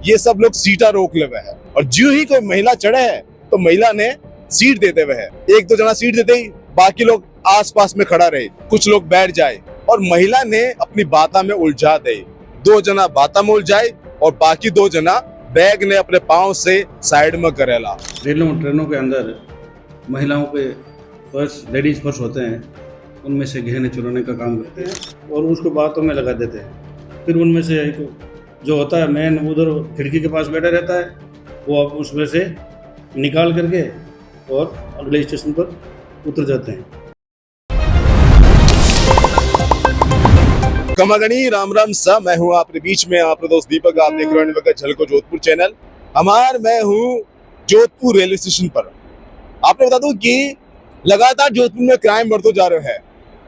ये सब लोग सीटा रोक ले हुए है और जो ही कोई महिला चढ़े है तो महिला ने सीट देते हुए है। एक दो जना सीट देते ही बाकी लोग आसपास में खड़ा रहे, कुछ लोग बैठ जाए और महिला ने अपनी बाता में उलझा दे। दो जना बाता में उलझाए और बाकी दो जना बैग ने अपने पाँव से साइड में करेला। रेलों ट्रेनों के अंदर महिलाओं के पर्स, लेडीज पर्स होते हैं, उनमें से गहने चुराने का काम करते हैं और उसको बातों में लगा देते हैं। फिर उनमें से एक जो होता है मैन उधर खिड़की के पास बैठा रहता है, वो अब उसमें से निकाल करके और अगले स्टेशन पर उतर जाते हैं। कमागणी राम राम सा, मैं हूँ आपके बीच में आपका दोस्त दीपक। आप देख रहे हैं झलको जोधपुर चैनल। मैं हूँ जोधपुर रेलवे स्टेशन पर। आपको बता दूं कि लगातार जोधपुर में क्राइम बढ़ते जा रहे हैं,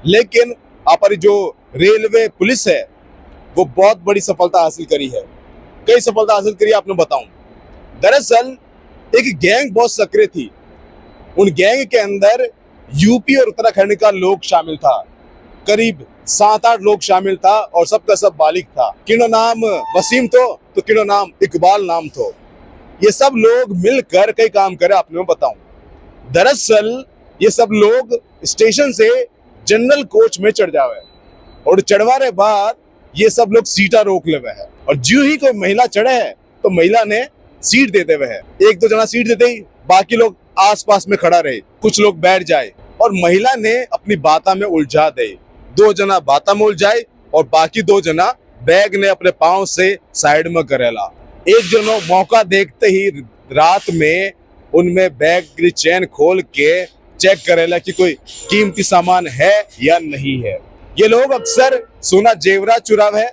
लेकिन हमारी जो रेलवे पुलिस है वो बहुत बड़ी सफलता हासिल करी है। कई सफलता हासिल करी आपने बताऊं। दरअसल एक गैंग बहुत सक्रिय थी। उन गैंग के अंदर यूपी और उत्तराखंड का लोग शामिल था, करीब 7-8 लोग शामिल था और सबका सब बालिग था। किनो नाम वसीम तो किनो नाम इकबाल नाम तो। ये सब लोग मिलकर कई काम करे आपने बताऊं। दरअसल ये सब लोग स्टेशन से जनरल कोच में चढ़ जावे और चढ़वाने बाद ये सब लोग सीटा रोक ले हुए है और जो ही कोई महिला चढ़े है तो महिला ने सीट देते हुए है। एक दो जना सीट देते ही बाकी लोग आसपास में खड़ा रहे, कुछ लोग बैठ जाए और महिला ने अपनी बाता में उलझा दे। दो जना बाता में उलझाए और बाकी दो जना बैग ने अपने पाँव से साइड में करेला। एक जनो मौका देखते ही रात में उनमें बैग की चेन खोल के चेक करेला कि कोई कीमती सामान है या नहीं है। ये लोग अक्सर सोना जेवरा चुराव है,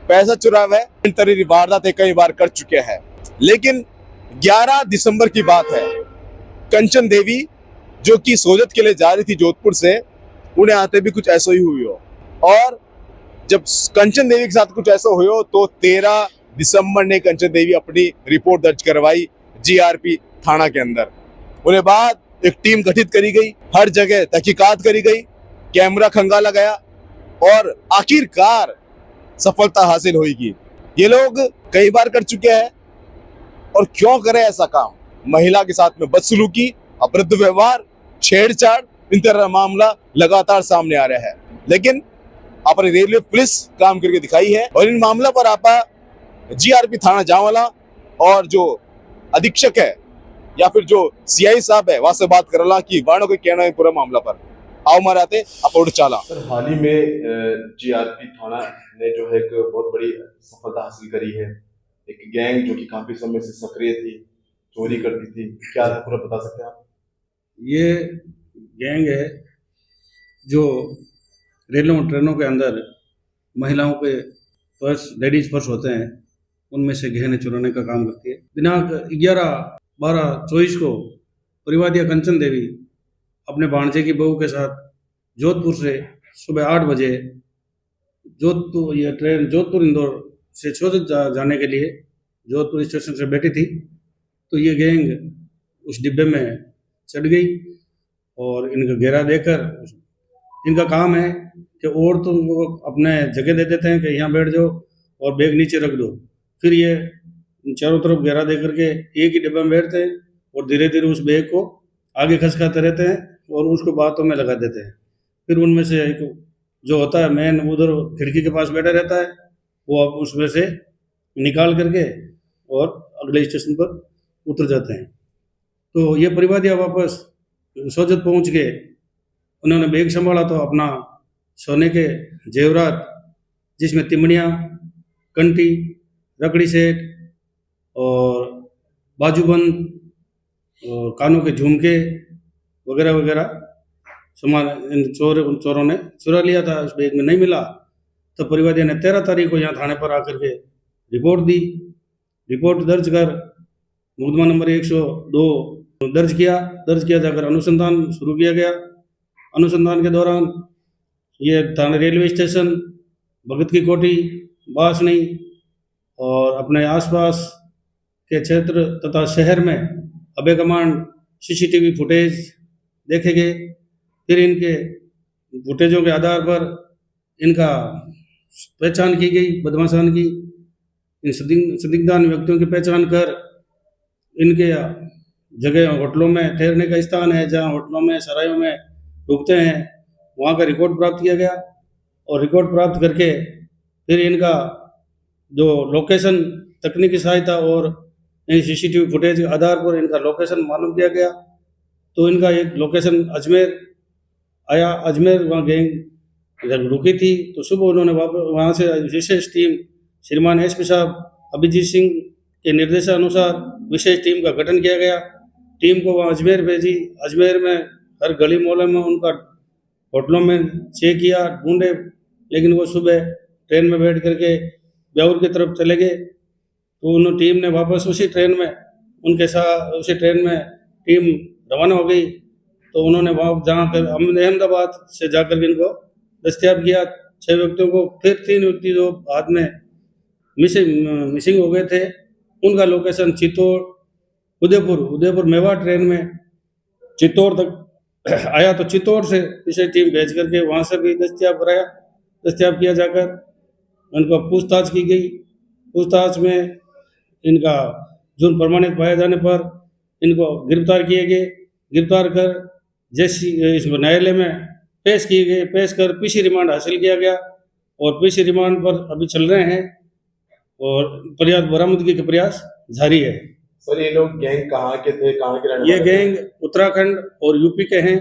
पैसा चुराव है, इन तरह की वारदातें कई बार कर चुके हैं। लेकिन 11 दिसंबर की बात है, कंचन देवी जो कि सोजत के लिए जा रही थी जोधपुर से, उन्हें आते भी कुछ ऐसा ही हुई हो। और जब कंचन देवी के साथ कुछ ऐसा हुई हो तो 13 दिसंबर ने कंचन देवी अपनी रिपोर्ट दर्ज करवाई जीआरपी थाना के अंदर। उन्हें बाद एक टीम गठित करी गई, हर जगह तहकीकात करी गई, कैमरा खंगाला गया और आखिरकार सफलता हासिल होगी। ये लोग कई बार कर चुके हैं और क्यों करे ऐसा काम। महिला के साथ में बदसलूकी, अभद्र व्यवहार, छेड़छाड़, इन तरह मामला लगातार सामने आ रहा है। लेकिन अपनी रेलवे पुलिस काम करके दिखाई है और इन मामला पर आपा जीआरपी थाना जावाला और जो अधीक्षक है या फिर जो सीआई साहब है वहां से बात करला कि वाणो को कहना है पूरा मामला पर। आओ माराते अपोर्ट चाला। सर, हाल ही में जीआरपी थाना ने जो है एक बहुत बड़ी सफलता हासिल करी है। एक गैंग जो कि काफी समय से सक्रिय थी, चोरी करती थी, क्या पूरा बता सकते हैं आप? ये गैंग है जो रेलों ट्रेनों के अंदर महिलाओं के पर्स, लेडीज पर्स होते हैं, उनमें से गहने चुराने का काम करती है। दिनांक 11/12/24 को परिवादिया कंचन देवी अपने भांजे की बहू के साथ जोधपुर से सुबह 8 बजे जोधपुर इंदौर से सोजत जाने के लिए जोधपुर स्टेशन से बैठी थी। तो ये गैंग उस डिब्बे में चढ़ गई और इनका घेरा देकर, इनका काम है कि औरतों को अपने जगह दे देते हैं कि यहाँ बैठ जाओ और बैग नीचे रख दो। फिर ये चारों तरफ घेरा दे करके एक ही डिब्बे में बैठते हैं और धीरे धीरे उस बैग को आगे खसकाते रहते हैं और उसको बातों में लगा देते हैं। फिर उनमें से एक जो होता है मैन उधर खिड़की के पास बैठा रहता है, वो अब उसमें से निकाल करके और अगले स्टेशन पर उतर जाते हैं। तो ये परिवादिया वापस सोजत पहुंच के उन्होंने बैग संभाला तो अपना सोने के जेवरात, जिसमें तिमड़ियाँ, कंठी, रकड़ी सेट और बाजूबंद और कानों के झुमके वगैरह वगैरह सामान इन चोरों ने चुरा लिया था। उस बैग में नहीं मिला तो परिवादिया ने 13 तारीख को यहाँ थाने पर आकर के रिपोर्ट दी। रिपोर्ट दर्ज कर मुकदमा नंबर 102 दर्ज किया जाकर अनुसंधान शुरू किया गया। अनुसंधान के दौरान ये थाने रेलवे स्टेशन, भगत की कोठी, बासनी और अपने आसपास के क्षेत्र तथा शहर में अबे कमांड सीसीटीवी फुटेज देखे गए। फिर इनके फुटेजों के आधार पर इनका पहचान की गई, बदमाशान की। इन संदिग्धान व्यक्तियों की पहचान कर इनके जगह होटलों में ठहरने का स्थान है, जहां होटलों में सरायों में रुकते हैं, वहां का रिकॉर्ड प्राप्त किया गया। और रिकॉर्ड प्राप्त करके फिर इनका जो लोकेशन तकनीकी सहायता और सीसीटीवी फुटेज के आधार पर इनका लोकेशन मालूम किया गया। तो इनका एक लोकेशन अजमेर आया, अजमेर वहाँ गैंग रुकी थी। तो सुबह उन्होंने वहाँ से विशेष टीम श्रीमान एसपी साहब अभिजीत सिंह के निर्देशानुसार विशेष टीम का गठन किया गया। टीम को वहाँ अजमेर भेजी। अजमेर में हर गली मोहल्ले में उनका होटलों में चेक किया, ढूंढे, लेकिन वो सुबह ट्रेन में बैठ करके ब्यावर की तरफ चले गए। तो उन टीम ने वापस उसी ट्रेन में उनके साथ उसी ट्रेन में टीम रवाना हो गई। तो उन्होंने वहाँ जहाँ पर अहमदाबाद से जाकर इनको दस्तयाब किया 6 व्यक्तियों को। फिर 3 व्यक्ति जो बाद में मिसिंग हो गए थे, उनका लोकेशन चित्तौड़, उदयपुर मेवाड़ ट्रेन में चित्तौड़ तक आया। तो चित्तौड़ से विशेष टीम भेज करके वहाँ से भी दस्तयाब किया जाकर उनको पूछताछ की गई। पूछताछ में इनका जुर्म प्रमाणित पाए जाने पर इनको गिरफ्तार किए गए। गिरफ्तार कर जैसी इस न्यायालय में पेश किए गए। पेश कर पीसी रिमांड हासिल किया गया और पीसी रिमांड पर अभी चल रहे हैं और बरामदगी के प्रयास जारी है। सर ये लोग गैंग कहाँ के थे, कहाँ के रहने ये वाले थे? गैंग उत्तराखंड और यूपी के हैं,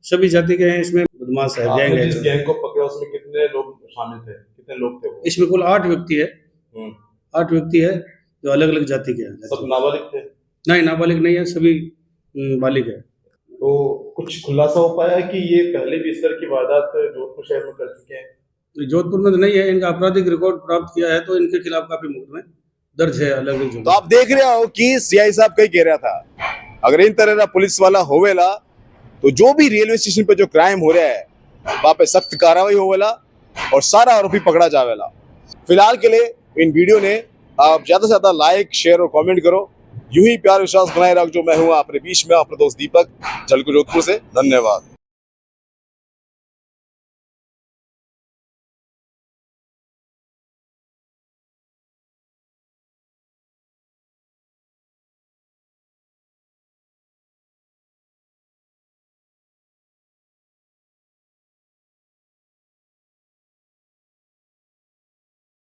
सभी जाति के हैं। इसमें बदमाश है गैंग आपने है। जिस गैंग को पकड़ा उसमें कितने लोग शामिल थे, कितने लोग थे वो? इसमें कुल 8 व्यक्ति है। हम्म, 8 व्यक्ति है जो अलग अलग जाति के हैं। सब नाबालिग थे? नहीं, नाबालिग नहीं है, सभी बालिग है। तो कुछ खुलासा हो पाया है कि ये पहले भी इस तरह की वारदात जोधपुर शहर में कर चुके हैं? जोधपुर में तो नहीं है, इनका आपराधिक रिकॉर्ड प्राप्त किया है, तो इनके खिलाफ काफी मुकदमे दर्ज है अलग अलग। तो आप देख रहे हो कि सीआई साहब कही कह रहा था, अगर इन तरह का पुलिस वाला होवेला तो जो भी रेलवे स्टेशन पे जो क्राइम हो रहा है वहां पे सख्त कार्रवाई होवेला और सारा आरोपी पकड़ा जावेला। फिलहाल के लिए इन वीडियो ने आप ज्यादा से ज्यादा लाइक, शेयर और कमेंट करो। यूं ही प्यार विश्वास बनाए रख। जो मैं हूं आपके बीच में, आपका दोस्त दीपक, झलको जोधपुर से। धन्यवाद।